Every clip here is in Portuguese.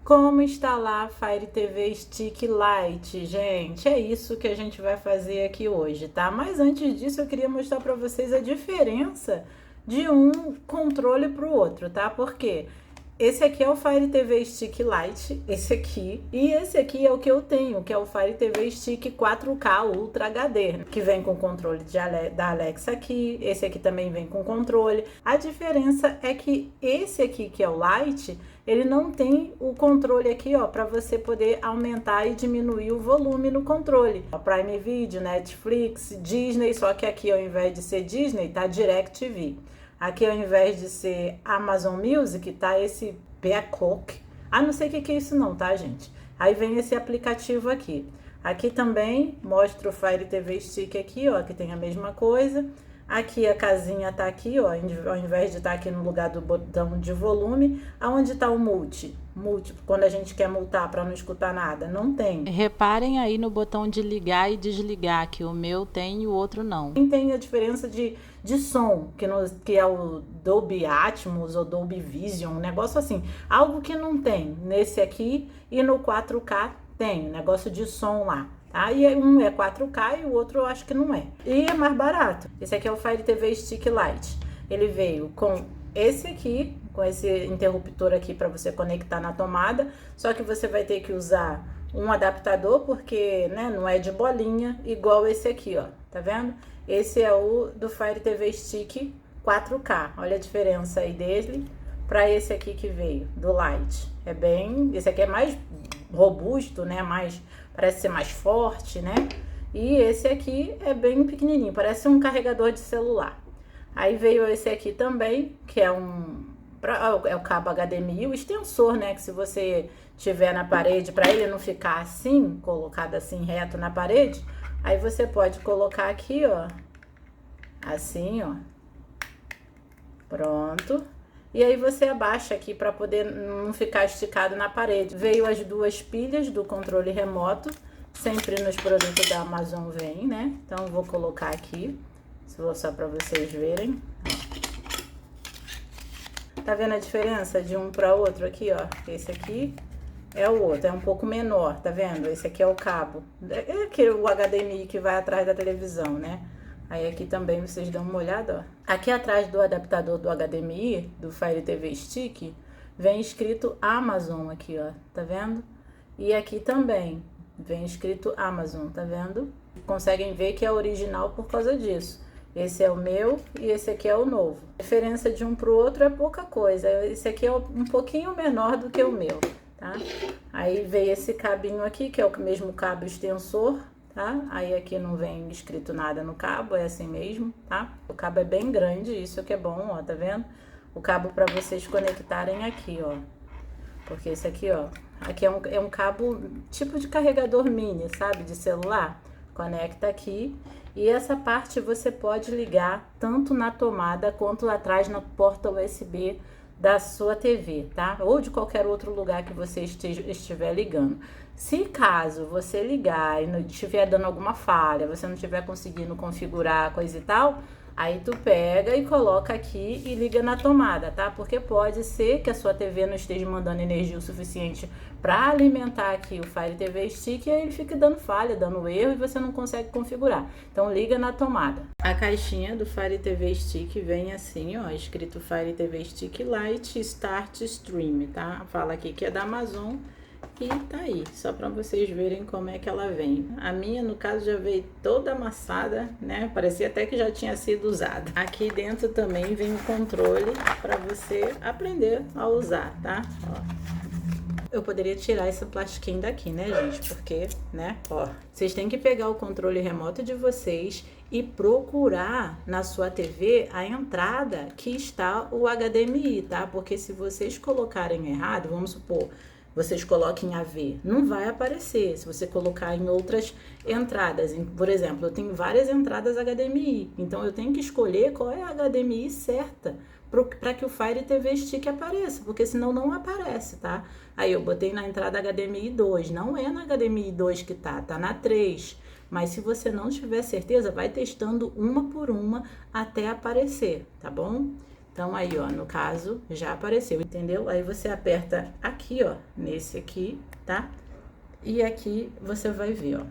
Como instalar Fire TV Stick Lite, gente? É isso que a gente vai fazer aqui hoje, tá? Mas antes disso, eu queria mostrar para vocês a diferença de um controle para o outro, tá? Porque esse aqui é o Fire TV Stick Lite, esse aqui, e esse aqui é o que eu tenho, que é o Fire TV Stick 4K Ultra HD, que vem com controle da Alexa aqui, esse aqui também vem com controle. A diferença é que esse aqui, que é o Lite, ele não tem o controle aqui, ó, para você poder aumentar e diminuir o volume no controle. Prime Video, Netflix, Disney, só que aqui ao invés de ser Disney, tá DirecTV. Aqui ao invés de ser Amazon Music, tá esse Peacock. Ah, não sei o que é isso não, tá, gente? Aí vem esse aplicativo aqui. Aqui também mostra o Fire TV Stick aqui, ó, que tem a mesma coisa. Aqui a casinha tá aqui, ó, ao invés de estar aqui no lugar do botão de volume, aonde tá o multi, quando a gente quer multar para não escutar nada, não tem. Reparem aí no botão de ligar e desligar, que o meu tem e o outro não. Tem a diferença de som, que é o Dolby Atmos ou Dolby Vision, um negócio assim, algo que não tem nesse aqui e no 4K tem, negócio de som lá. Aí um é 4K e o outro eu acho que não é. E é mais barato. Esse aqui é o Fire TV Stick Lite. Ele veio com esse aqui, com esse interruptor aqui para você conectar na tomada. Só que você vai ter que usar um adaptador, porque né, não é de bolinha, igual esse aqui, ó. Tá vendo? Esse é o do Fire TV Stick 4K. Olha a diferença aí dele para esse aqui que veio, do Lite. Esse aqui é mais robusto, né? Parece ser mais forte, né? E esse aqui é bem pequenininho, parece um carregador de celular. Aí veio esse aqui também, que é é o cabo HDMI, o extensor, né? Que se você tiver na parede, para ele não ficar assim, colocado assim reto na parede, aí você pode colocar aqui, ó, assim, ó. Pronto. E aí você abaixa aqui para poder não ficar esticado na parede. Veio as duas pilhas do controle remoto, sempre nos produtos da Amazon vem, né? Então eu vou colocar aqui, só para vocês verem. Tá vendo a diferença de um para outro aqui, ó? Esse aqui é o outro, é um pouco menor, tá vendo? Esse aqui é o cabo, é aquele o HDMI que vai atrás da televisão, né? Aí aqui também vocês dão uma olhada, ó. Aqui atrás do adaptador do HDMI, do Fire TV Stick, vem escrito Amazon aqui, ó, tá vendo? E aqui também vem escrito Amazon, tá vendo? Conseguem ver que é original por causa disso. Esse é o meu e esse aqui é o novo. A diferença de um pro outro é pouca coisa. Esse aqui é um pouquinho menor do que o meu, tá? Aí veio esse cabinho aqui, que é o mesmo cabo extensor, tá? Aí aqui não vem escrito nada no cabo, é assim mesmo, tá? O cabo é bem grande, isso que é bom, ó, tá vendo? O cabo para vocês conectarem aqui, ó. Porque esse aqui, ó, aqui é um cabo tipo de carregador mini, sabe? De celular. Conecta aqui. E essa parte você pode ligar tanto na tomada quanto lá atrás na porta USB da sua TV, tá? Ou de qualquer outro lugar que você estiver ligando. Se caso você ligar e não estiver dando alguma falha, você não estiver conseguindo configurar coisa e tal, aí tu pega e coloca aqui e liga na tomada, tá? Porque pode ser que a sua TV não esteja mandando energia o suficiente para alimentar aqui o Fire TV Stick e aí ele fica dando falha, dando erro e você não consegue configurar. Então liga na tomada. A caixinha do Fire TV Stick vem assim, ó, escrito Fire TV Stick Lite Start Stream, tá? Fala aqui que é da Amazon. E tá aí, só para vocês verem como é que ela vem. A minha, no caso, já veio toda amassada, né? Parecia até que já tinha sido usada. Aqui dentro também vem o controle para você aprender a usar, tá? Ó. Eu poderia tirar esse plastiquinho daqui, né, gente? Porque, né, ó, vocês têm que pegar o controle remoto de vocês e procurar na sua TV a entrada que está o HDMI, tá? Porque se vocês colocarem errado, vamos supor, vocês coloquem AV, não vai aparecer. Se você colocar em outras entradas, por exemplo, eu tenho várias entradas HDMI, então eu tenho que escolher qual é a HDMI certa para que o Fire TV Stick apareça, porque senão não aparece, tá? Aí eu botei na entrada HDMI 2, não é na HDMI 2 que tá na 3. Mas se você não tiver certeza, vai testando uma por uma até aparecer, tá bom? Então aí, ó, no caso, já apareceu, entendeu? Aí você aperta aqui, ó, nesse aqui, tá? E aqui você vai ver, ó.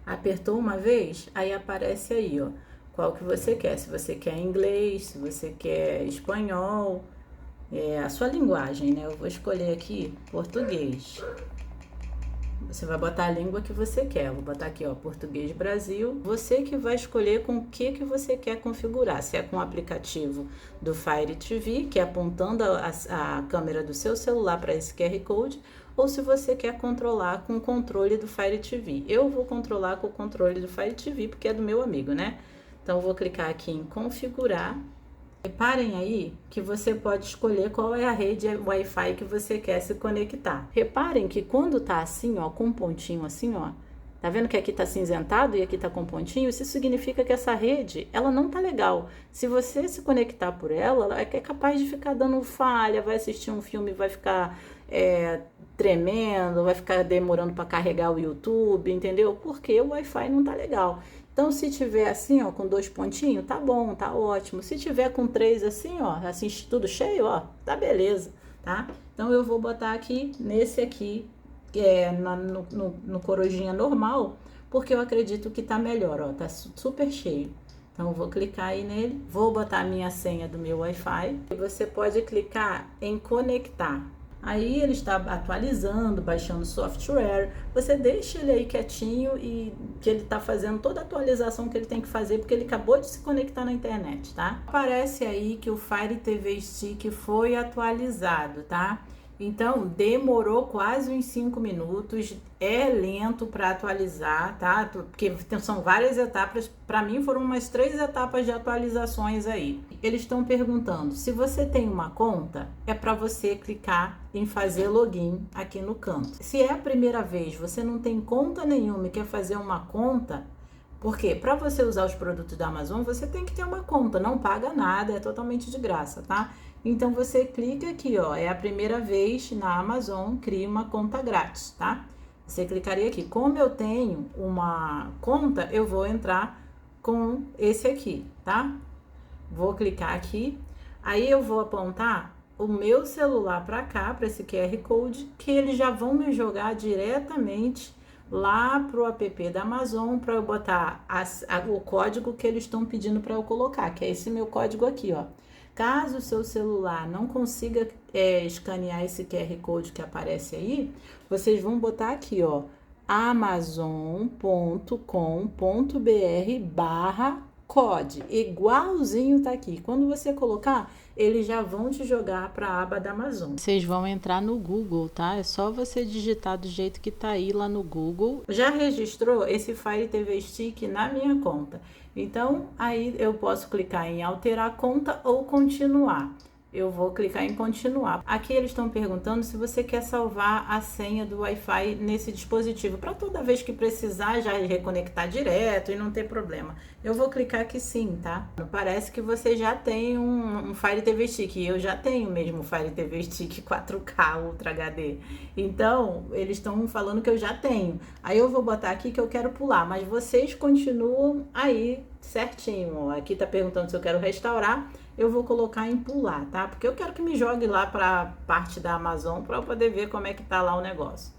Apertou uma vez, aí aparece aí, ó, qual que você quer. Se você quer inglês, se você quer espanhol, a sua linguagem, né? Eu vou escolher aqui português. Você vai botar a língua que você quer. Eu vou botar aqui, ó, Português Brasil. Você que vai escolher com o que você quer configurar. Se é com o aplicativo do Fire TV, que é apontando a câmera do seu celular para esse QR Code, ou se você quer controlar com o controle do Fire TV. Eu vou controlar com o controle do Fire TV, porque é do meu amigo, né? Então, eu vou clicar aqui em configurar. Reparem aí que você pode escolher qual é a rede Wi-Fi que você quer se conectar. Reparem que quando tá assim, ó, com um pontinho assim, ó, tá vendo que aqui tá cinzentado e aqui tá com pontinho? Isso significa que essa rede, ela não tá legal. Se você se conectar por ela é capaz de ficar dando falha, vai assistir um filme, vai ficar tremendo, vai ficar demorando para carregar o YouTube, entendeu? Porque o Wi-Fi não tá legal. Então, se tiver assim, ó, com 2 pontinhos, tá bom, tá ótimo. Se tiver com 3 assim, ó, assim, tudo cheio, ó, tá beleza, tá? Então, eu vou botar aqui, nesse aqui, no corujinha normal, porque eu acredito que tá melhor, ó, tá super cheio. Então, eu vou clicar aí nele, vou botar a minha senha do meu Wi-Fi. E você pode clicar em conectar. Aí ele está atualizando, baixando software. Você deixa ele aí quietinho e que ele está fazendo toda a atualização que ele tem que fazer, porque ele acabou de se conectar na internet, tá? Aparece aí que o Fire TV Stick foi atualizado, tá? Então, demorou quase uns 5 minutos, é lento para atualizar, tá? Porque são várias etapas, para mim foram umas 3 etapas de atualizações aí. Eles estão perguntando, se você tem uma conta, é para você clicar em fazer login aqui no canto. Se é a primeira vez, você não tem conta nenhuma e quer fazer uma conta, porque para você usar os produtos da Amazon, você tem que ter uma conta, não paga nada, é totalmente de graça, tá? Então, você clica aqui, ó, é a primeira vez na Amazon, cria uma conta grátis, tá? Você clicaria aqui. Como eu tenho uma conta, eu vou entrar com esse aqui, tá? Vou clicar aqui, aí eu vou apontar o meu celular para cá, para esse QR Code, que eles já vão me jogar diretamente lá pro app da Amazon para eu botar o código que eles estão pedindo para eu colocar, que é esse meu código aqui, ó. Caso o seu celular não consiga escanear esse QR Code que aparece aí, vocês vão botar aqui, ó, amazon.com.br/code, igualzinho tá aqui. Quando você colocar, eles já vão te jogar para a aba da Amazon. Vocês vão entrar no Google, tá? É só você digitar do jeito que tá aí lá no Google. Já registrou esse Fire TV Stick na minha conta. Então, aí eu posso clicar em alterar conta ou continuar. Eu vou clicar em continuar. Aqui eles estão perguntando se você quer salvar a senha do Wi-Fi nesse dispositivo, para toda vez que precisar já reconectar direto e não ter problema. Eu vou clicar aqui sim, tá? Parece que você já tem um Fire TV Stick, eu já tenho mesmo o Fire TV Stick 4K Ultra HD. Então, eles estão falando que eu já tenho. Aí eu vou botar aqui que eu quero pular, mas vocês continuam aí certinho. Aqui tá perguntando se eu quero restaurar. Eu vou colocar em pular, tá? Porque eu quero que me jogue lá para parte da Amazon para eu poder ver como é que tá lá o negócio.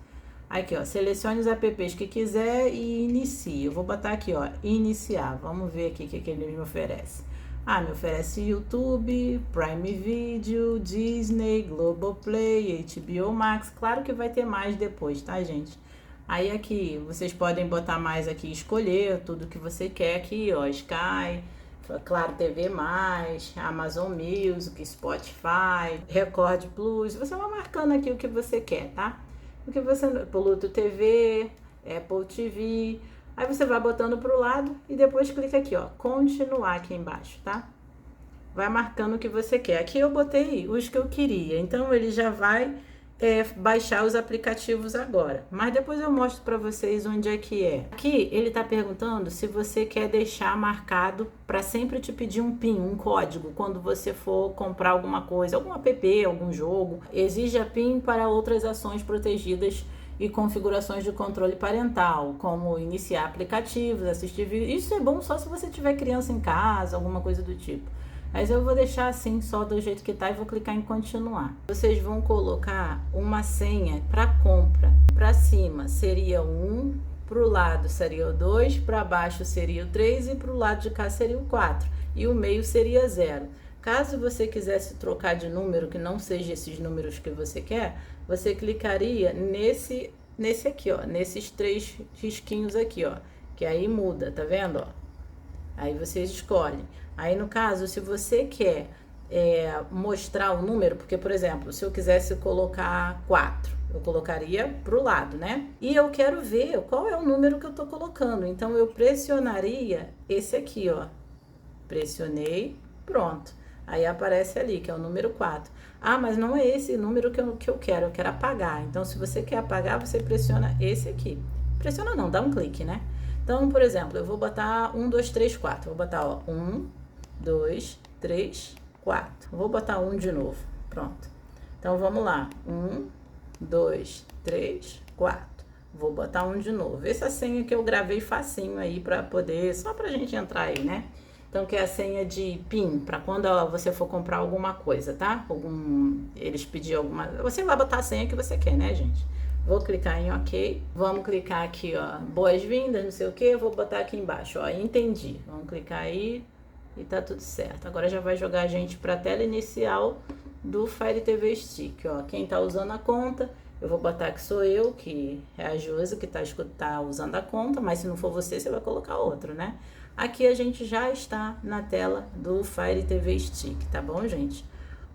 Aqui, ó, selecione os apps que quiser e inicie. Eu vou botar aqui, ó, iniciar. Vamos ver aqui o que ele me oferece. Ah, me oferece YouTube, Prime Video, Disney, Globoplay, HBO Max. Claro que vai ter mais depois, tá, gente? Aí aqui, vocês podem botar mais aqui, escolher tudo que você quer aqui, ó, Sky, Claro TV+, Amazon Music, Spotify, Record Plus. Você vai marcando aqui o que você quer, tá? O que você... Pluto TV, Apple TV. Aí você vai botando pro lado e depois clica aqui, ó, continuar aqui embaixo, tá? Vai marcando o que você quer. Aqui eu botei os que eu queria. Então, ele já vai baixar os aplicativos agora. Mas depois eu mostro para vocês onde é que é. Aqui ele tá perguntando se você quer deixar marcado para sempre te pedir um PIN, um código, quando você for comprar alguma coisa, algum app, algum jogo. Exige a PIN para outras ações protegidas e configurações de controle parental, como iniciar aplicativos, assistir vídeos. Isso é bom só se você tiver criança em casa, alguma coisa do tipo. Mas eu vou deixar assim, só do jeito que tá, e vou clicar em continuar. Vocês vão colocar uma senha para compra. Para cima seria o 1, para o lado seria o 2, para baixo seria o 3 e para o lado de cá seria o 4. E o meio seria 0. Caso você quisesse trocar de número que não seja esses números que você quer, você clicaria nesse aqui, ó, nesses 3 risquinhos aqui, ó, que aí muda, tá vendo, ó? Aí vocês escolhem. Aí no caso, se você quer mostrar o número, porque por exemplo, se eu quisesse colocar 4, eu colocaria pro lado, né? E eu quero ver qual é o número que eu tô colocando, então eu pressionaria esse aqui, ó. Pressionei, pronto. Aí aparece ali, que é o número 4. Ah, mas não é esse número que eu quero apagar. Então, se você quer apagar, você pressiona esse aqui. Pressiona não, dá um clique, né? Então, por exemplo, eu vou botar 1, 2, 3, 4. Vou botar, ó, 1, 2, 3, 4. Vou botar 1 de novo. Pronto. Então, vamos lá. 1, 2, 3, 4. Vou botar 1 de novo. Essa senha que eu gravei facinho aí pra poder, só pra gente entrar aí, né? Então, que é a senha de PIN, para quando você for comprar alguma coisa, tá? Eles pedirem alguma... Você vai botar a senha que você quer, né, gente? Vou clicar em OK. Vamos clicar aqui, ó, boas-vindas, não sei o que. Vou botar aqui embaixo, ó, entendi. Vamos clicar aí e tá tudo certo. Agora já vai jogar a gente para a tela inicial do Fire TV Stick, ó. Quem tá usando a conta, eu vou botar que sou eu, que é a Josi, que tá usando a conta, mas se não for você, você vai colocar outro, né? Aqui a gente já está na tela do Fire TV Stick, tá bom, gente?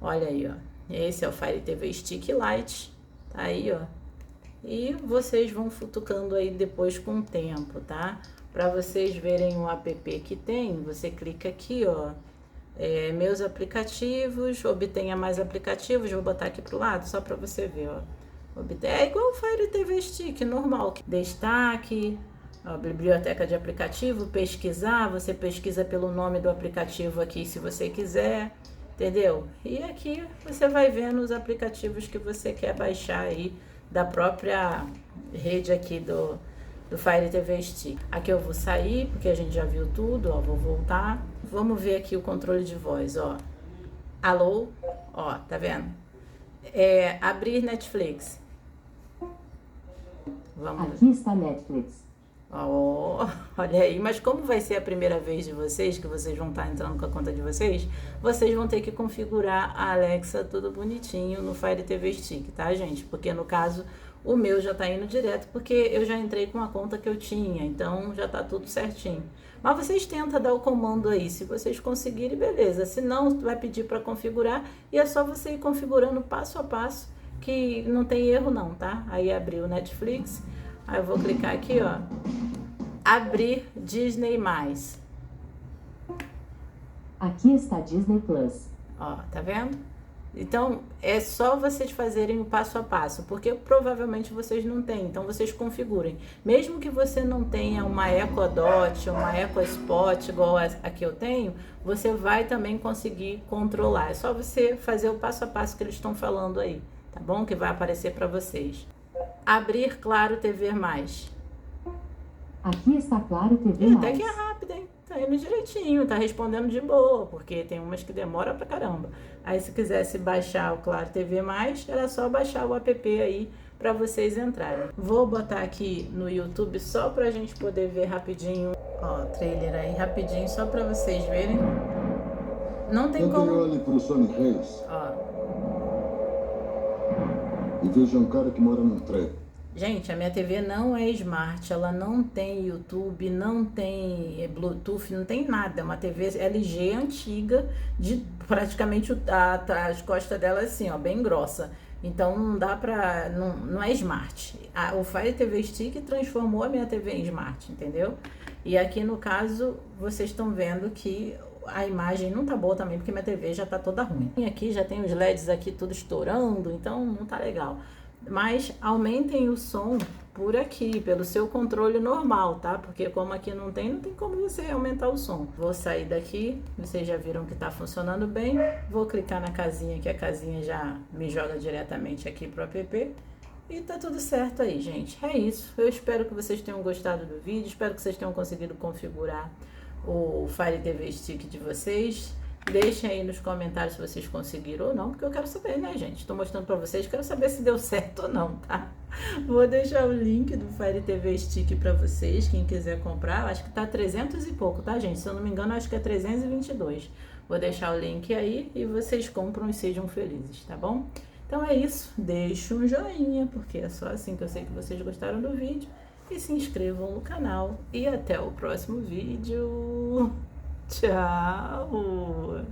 Olha aí, ó. Esse é o Fire TV Stick Lite, tá aí, ó. E vocês vão futucando aí depois com o tempo, tá? Para vocês verem o app que tem, você clica aqui, ó. Meus aplicativos, obtenha mais aplicativos, vou botar aqui pro lado, só para você ver, ó. É igual o Fire TV Stick, normal. Destaque... Ó, biblioteca de aplicativo, pesquisar, você pesquisa pelo nome do aplicativo aqui se você quiser, entendeu? E aqui você vai vendo os aplicativos que você quer baixar aí da própria rede aqui do Fire TV Stick. Aqui eu vou sair, porque a gente já viu tudo, ó, vou voltar. Vamos ver aqui o controle de voz, ó. Alô, ó, tá vendo? Abrir Netflix. Vamos. Aqui está Netflix. Oh, olha aí, mas como vai ser a primeira vez de vocês, que vocês vão estar entrando com a conta de vocês, vocês vão ter que configurar a Alexa tudo bonitinho no Fire TV Stick, tá, gente? Porque no caso, o meu já tá indo direto, porque eu já entrei com a conta que eu tinha, então já tá tudo certinho. Mas vocês tentam dar o comando aí, se vocês conseguirem, beleza. Se não, vai pedir para configurar e é só você ir configurando passo a passo, que não tem erro não, tá? Aí abriu o Netflix. Aí eu vou clicar aqui, ó, abrir Disney+. Aqui está Disney Plus. Ó, tá vendo? Então, é só vocês fazerem o passo a passo, porque provavelmente vocês não têm, então vocês configurem. Mesmo que você não tenha uma Echo Dot, uma Echo Spot, igual a que eu tenho, você vai também conseguir controlar. É só você fazer o passo a passo que eles estão falando aí, tá bom? Que vai aparecer para vocês. Abrir Claro TV+. Aqui está Claro TV+. Até que é rápido, hein? Tá indo direitinho, tá respondendo de boa, porque tem umas que demora pra caramba. Aí se quisesse baixar o Claro TV+, era só baixar o app aí pra vocês entrarem. Vou botar aqui no YouTube só pra gente poder ver rapidinho, ó, trailer aí rapidinho, só pra vocês verem. Não tem como... Olhe pro Sony Reis. Ó. E veja um cara que mora num treco. Gente, a minha TV não é smart, ela não tem YouTube, não tem Bluetooth, não tem nada. É uma TV LG antiga, de praticamente as costas dela assim, ó, bem grossa. Então não dá pra... não é smart. O Fire TV Stick transformou a minha TV em smart, entendeu? E aqui no caso, vocês estão vendo que a imagem não tá boa também, porque minha TV já tá toda ruim. E aqui já tem os LEDs aqui tudo estourando, então não tá legal. Mas aumentem o som por aqui, pelo seu controle normal, tá? Porque como aqui não tem como você aumentar o som. Vou sair daqui, vocês já viram que tá funcionando bem. Vou clicar na casinha, que a casinha já me joga diretamente aqui pro app. E tá tudo certo aí, gente. É isso. Eu espero que vocês tenham gostado do vídeo, espero que vocês tenham conseguido configurar o Fire TV Stick de vocês. Deixem aí nos comentários se vocês conseguiram ou não, porque eu quero saber, né, gente? Estou mostrando pra vocês, quero saber se deu certo ou não, tá? Vou deixar o link do Fire TV Stick pra vocês, quem quiser comprar. Acho que tá 300 e pouco, tá, gente? Se eu não me engano, acho que é 322. Vou deixar o link aí e vocês compram e sejam felizes, tá bom? Então é isso. Deixa um joinha, porque é só assim que eu sei que vocês gostaram do vídeo. E se inscrevam no canal. E até o próximo vídeo. Tchau!